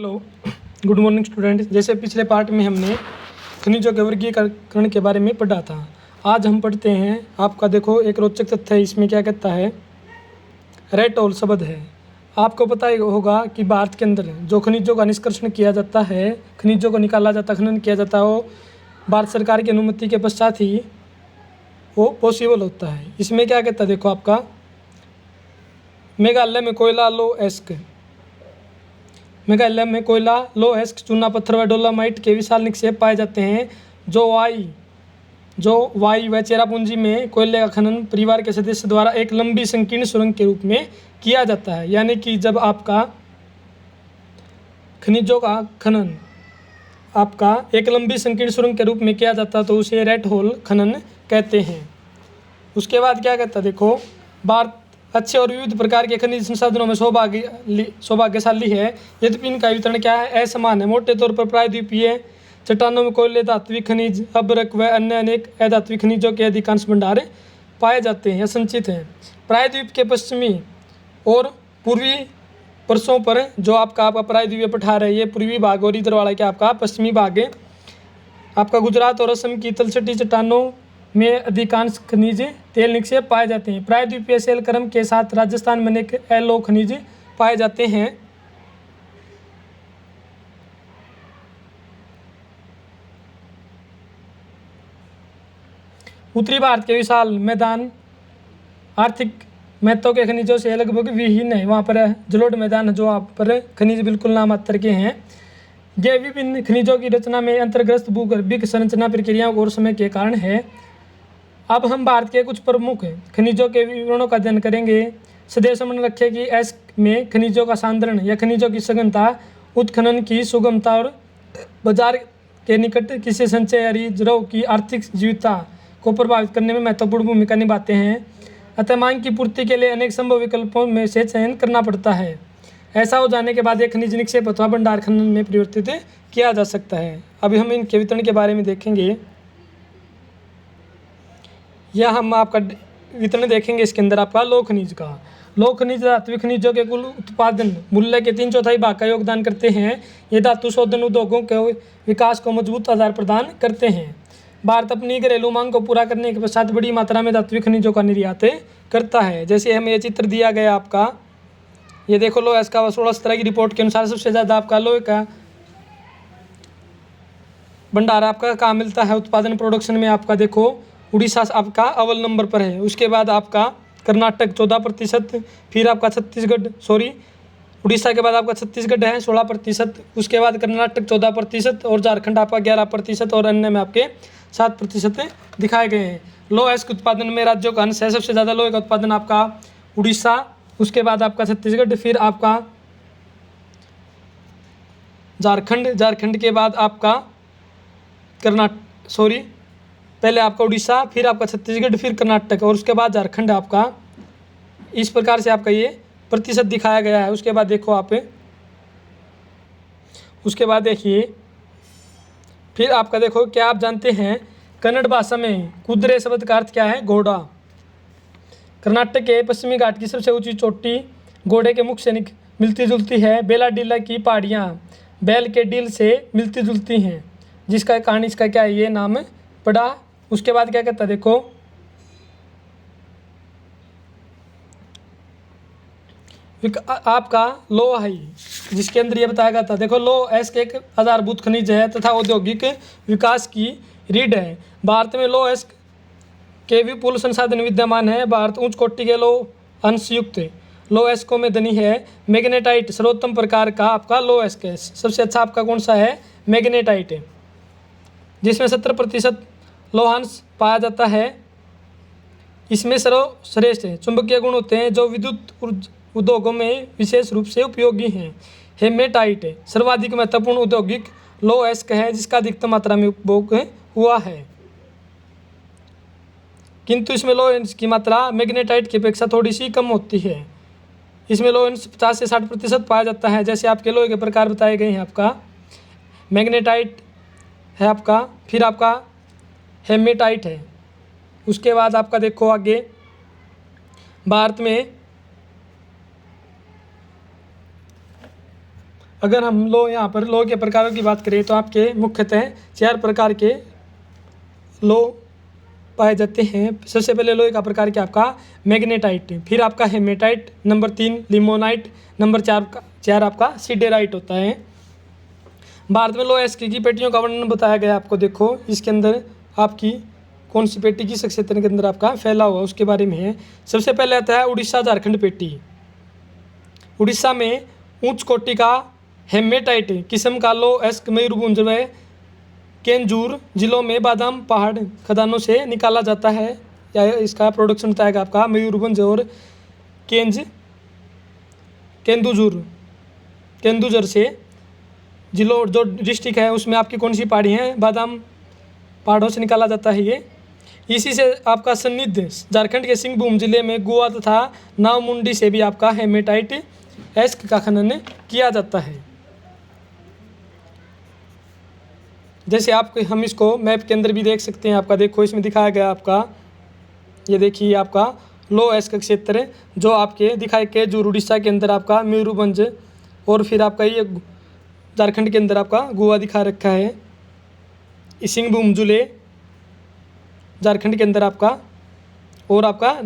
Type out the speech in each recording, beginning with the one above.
Hello, good morning student. जैसे पिछले part में हमने खनिजों के वर्गीकरण के बारे में पढ़ा था, आज हम पढ़ते हैं। आपका देखो एक रोचक तथ्य है, इसमें क्या कहता है, रेट होल शब्द है। आपको पता ही होगा कि भारत के अंदर जो खनिजों का निष्कर्षण किया जाता है, खनिजों को निकाला जाता, खनन किया जाता है, वो भारत सरकार की अनुमति के पश्चात ही वो पॉसिबल होता है। इसमें क्या कहता है, देखो आपका मेघालय में कोयला लो एस्क, मेघालय में कोयला लो एस्क, चूना पत्थर व डोलामाइट के विशाल निक्षेप पाए जाते हैं। जो वाई व चेरापूंजी में कोयले का खनन परिवार के सदस्य द्वारा एक लंबी संकीर्ण सुरंग के रूप में किया जाता है। यानी कि जब आपका खनिजों का खनन आपका एक लंबी संकीर्ण सुरंग के रूप में किया जाता है तो उसे रेट होल खनन कहते हैं। उसके बाद क्या कहता है, देखो भारत अच्छे और विविध प्रकार के खनिज संसाधनों में सौभाग्यशाली है, यद्यपि इनका वितरण क्या है, असमान है। मोटे तौर पर प्रायद्वीपीय चट्टानों में कोयले, धात्विक खनिज, अभ्रक व अन्य अनेक अधात्विक खनिजों के अधिकांश भंडार पाए जाते हैं या संचित हैं। प्रायद्वीप के पश्चिमी और पूर्वी परसों पर जो आपका प्रायद्वीपीय पठार है, ये पूर्वी भाग, और इधर वाला क्या आपका पश्चिमी भाग है। आपका गुजरात और असम की तलछटी चट्टानों में अधिकांश खनिज तेल निक्षेप पाए जाते हैं। प्रायद्वीपीय शैल क्रम के साथ राजस्थान में अनेक एलो खनिज पाए जाते हैं। उत्तरी भारत के विशाल मैदान आर्थिक महत्व के खनिजों से लगभग विहीन है। वहाँ पर जलोढ़ मैदान जो आप पर खनिज बिल्कुल नामात्र के हैं। ये विभिन्न खनिजों की रचना में अंतर्ग्रस्त भूगर्भिक संरचना प्रक्रियाओं और समय के कारण है। अब हम भारत के कुछ प्रमुख खनिजों के विवरणों का अध्ययन करेंगे। सदैव स्मरण रखें कि एस्क में खनिजों का सांद्रण या खनिजों की सघनता, उत्खनन की सुगमता और बाजार के निकट किसी संचय या रिजर्व की आर्थिक जीवितता को प्रभावित करने में महत्वपूर्ण भूमिका निभाते हैं। अतः मांग की पूर्ति के लिए अनेक संभव विकल्पों में से चयन करना पड़ता है। ऐसा हो जाने के बाद एक खनिज निक्षेप अथवा भंडार खनन में परिवर्तित किया जा सकता है। अभी हम इनके वितरण के बारे में देखेंगे, या हम आपका वितरण देखेंगे। इसके अंदर आपका लौह खनिज का, लौह खनिज धात्विक खनिजों के कुल उत्पादन मूल्य के 3/4 भाग का योगदान करते हैं। ये धातु शोधन उद्योगों के विकास को मजबूत आधार प्रदान करते हैं। भारत अपनी घरेलू मांग को पूरा करने के पश्चात बड़ी मात्रा में धात्विक खनिजों का निर्यात करता है। जैसे हमें ये चित्र दिया गया आपका, ये देखो लोह इसका 16 की रिपोर्ट के अनुसार सबसे ज़्यादा आपका लोहे का भंडार आपका कहाँ मिलता है उत्पादन प्रोडक्शन में। आपका देखो उड़ीसा आपका अव्वल नंबर पर है, उसके बाद आपका कर्नाटक 14%, फिर आपका उड़ीसा के बाद आपका छत्तीसगढ़ है 16%, उसके बाद कर्नाटक 14% और झारखंड आपका 11% और अन्य में आपके 7% दिखाए गए हैं। लोह एस्क उत्पादन में राज्यों का अंश है। सबसे ज़्यादा लोहे का उत्पादन आपका उड़ीसा, उसके बाद आपका छत्तीसगढ़, फिर आपका झारखंड के बाद आपका पहले आपका उड़ीसा, फिर आपका छत्तीसगढ़, फिर कर्नाटक और उसके बाद झारखंड। आपका इस प्रकार से आपका ये प्रतिशत दिखाया गया है। उसके बाद देखो आप, उसके बाद देखिए, फिर आपका देखो, क्या आप जानते हैं कन्नड़ भाषा में कुदरे शब्द का अर्थ क्या है, घोड़ा। कर्नाटक के पश्चिमी घाट की सबसे ऊंची चोटी घोड़े के मुख से मिलती जुलती है। बेलाडीला की पहाड़ियाँ बैल के डील से मिलती जुलती हैं, जिसका कारण इसका क्या है, ये नाम पड़ा। उसके बाद क्या कहता है, देखो आपका लोहाई, जिसके अंदर ये बताया गया था। देखो लोह एस्क एक आधारभूत खनिज है तथा औद्योगिक विकास की रीढ़ है। भारत में लोह एस्क के विपुल संसाधन विद्यमान है। भारत उच्च कोटि के लोह अंशयुक्त लोह एस्कों में धनी है। मैग्नेटाइट सर्वोत्तम प्रकार का आपका लोह एस्क है। सबसे अच्छा आपका कौन सा है, मैग्नेटाइट है, जिसमें 70% लोहांश पाया जाता है। इसमें सर्वश्रेष्ठ चुंबकीय गुण होते हैं जो विद्युत उद्योगों में विशेष रूप से उपयोगी हैं। हेमेटाइट सर्वाधिक महत्वपूर्ण औद्योगिक लोह एस्क है, जिसका अधिकतम मात्रा में उपभोग हुआ है, किंतु इसमें लोह की मात्रा मैग्नेटाइट की अपेक्षा थोड़ी सी कम होती है। इसमें लोह 50 से 60% पाया जाता है। जैसे आपके लोहे के प्रकार बताए गए हैं, आपका मैग्नेटाइट है आपका, फिर आपका हेमेटाइट है। उसके बाद आपका देखो आगे, भारत में अगर हम यहाँ पर लोह के प्रकारों की बात करें तो आपके मुख्यतः 4 प्रकार के लोह पाए जाते हैं। सबसे पहले लोहे का प्रकार क्या आपका मैग्नेटाइट, फिर आपका हेमेटाइट, नंबर 3 लिमोनाइट, नंबर 4 आपका सिडेराइट होता है। भारत में लोह की पेटियों का वर्णन बताया गया आपको। देखो इसके अंदर आपकी कौन सी पेटी किस क्षेत्र के अंदर आपका फैला हुआ उसके बारे में है। सबसे पहले आता है उड़ीसा झारखंड पेटी। उड़ीसा में उच्च कोटि का हेमेटाइट किस्म का लोह मयूरभंज व केंजूर जिलों में बादाम पहाड़ खदानों से निकाला जाता है, या इसका प्रोडक्शन होता है आपका मयूरभंज और केंदुझर से जिलों जो डिस्ट्रिक्ट है उसमें आपकी कौन सी पहाड़ी हैं, बादाम पहाड़ों से निकाला जाता है ये। इसी से आपका सन्निध झारखंड के सिंहभूम जिले में गुआ तथा नावमुंडी से भी आपका हेमेटाइट एस्क का खनन किया जाता है। जैसे आप हम इसको मैप के अंदर भी देख सकते हैं आपका। देखो इसमें दिखाया गया आपका, ये देखिए आपका लो एस्क क्षेत्र जो आपके दिखाए के जो उड़ीसा के अंदर आपका मयूरभंज और फिर आपका ये झारखंड के अंदर आपका गोवा दिखा रखा है। सिंहभूम जिले झारखंड के अंदर आपका और आपका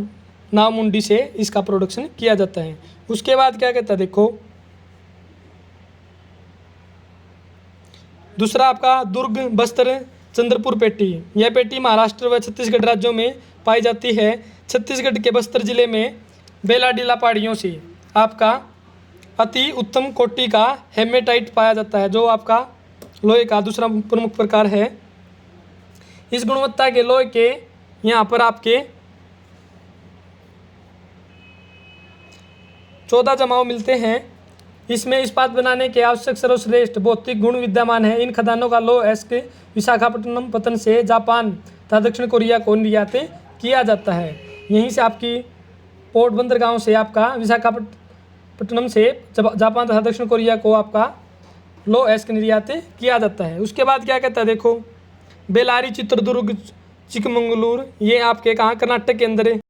नावमुंडी से इसका प्रोडक्शन किया जाता है। उसके बाद क्या कहता है देखो, दूसरा आपका दुर्ग बस्तर चंद्रपुर पेटी। यह पेटी महाराष्ट्र व छत्तीसगढ़ राज्यों में पाई जाती है। छत्तीसगढ़ के बस्तर जिले में बेलाडीला पहाड़ियों से आपका अति उत्तम कोटि का हेमेटाइट पाया जाता है, जो आपका लोहे का दूसरा प्रमुख प्रकार है। इस गुणवत्ता के लोहे के यहाँ पर आपके 14 जमाव मिलते हैं। इसमें इस्पात बनाने के आवश्यक सर्वश्रेष्ठ भौतिक गुण विद्यमान है। इन खदानों का लोह एस्क विशाखापट्टनम पत्तन से जापान तथा दक्षिण कोरिया को निर्यात किया जाता है। यहीं से आपकी पोर्ट बंदरगाहों से आपका विशाखापट्टनम से जापान तथा दक्षिण कोरिया को आपका लोह एस्क निर्यात किया जाता है। उसके बाद क्या कहता है देखो, बेलारी चित्रदुर्ग चिकमंगलूर, ये आपके कहाँ कर्नाटक के अंदर है।